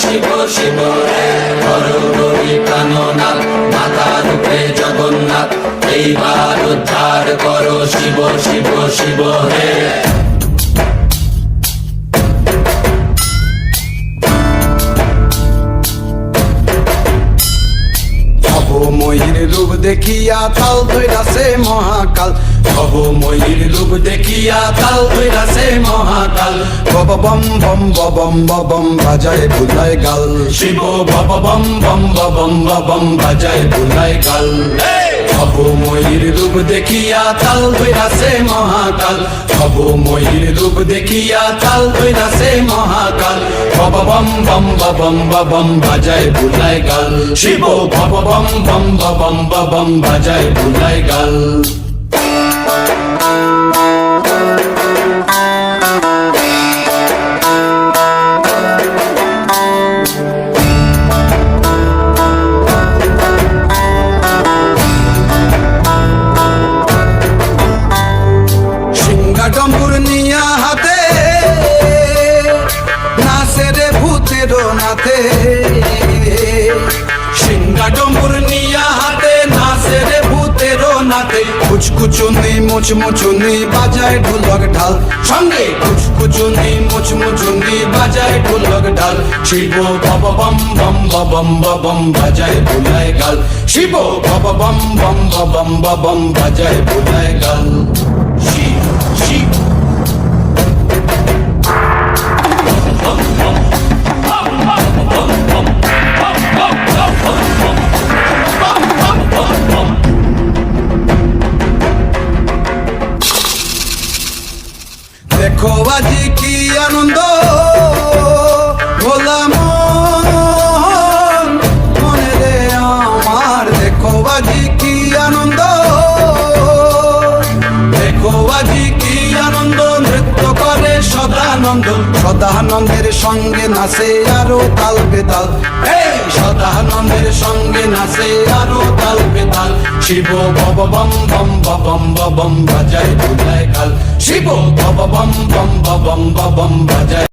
শিব শিব হে, হরি প্রাণনাথ, মাতার রূপে জগন্নাথ, এইবার উদ্ধার করো শিব শিব শিব হে। ময়ূর রূপ দেখিয়া তাল ধৈরাছে মহাকাল, ময়ূর রূপ দেখিয়া তাল ধৈরাছে মহাকাল, বব বম বম বম বম বাজায় বুলায় গাল, শিব বব বম বম বম বম বাজায় বুলায় গাল। ময়ূর রূপ দেখিয়া তাল ধৈরাছে মহাকাল, ময়ূর রূপ দেখিয়া তাল ধৈরাছে মহাকাল, বব বম বম বম বাজায় বুলায় গাল, শিব বব বম বম বম বাজায় বুলায় গাল। ডম্বুর নিয়া হাতে নাচে রে ভূতের নাথে, সিংহা ডম্বুর নিয়া হাতে নাচে রে ভূতের নাথে, কুচকুচুনি মুচমুচুনি বাজায় ঢোলক ঢাল, সঙ্গে কুচকুচুনি মুচমুচুনি বাজায় ঢোলক ঢাল, শিব বব বম বম বম বাজায় বুলায় গাল, শিব বব বম বম বম বাজায় বুলায় গাল। শিব শিব দেখো আজি কি আনন্দ ভোলা মন মনে রে আমার, দেখো আজি কি আনন্দ, দেখো আজি কি আনন্দ, নৃত্য করে সদানন্দ, সদানন্দের সঙ্গে নাচে আরো তাল বেতাল, এই সদানন্দের সঙ্গে নাচে আরো তাল বেতাল, শিব বব বম বম বাজায় বুলায় গাল, শিব বব বম বম বাজায়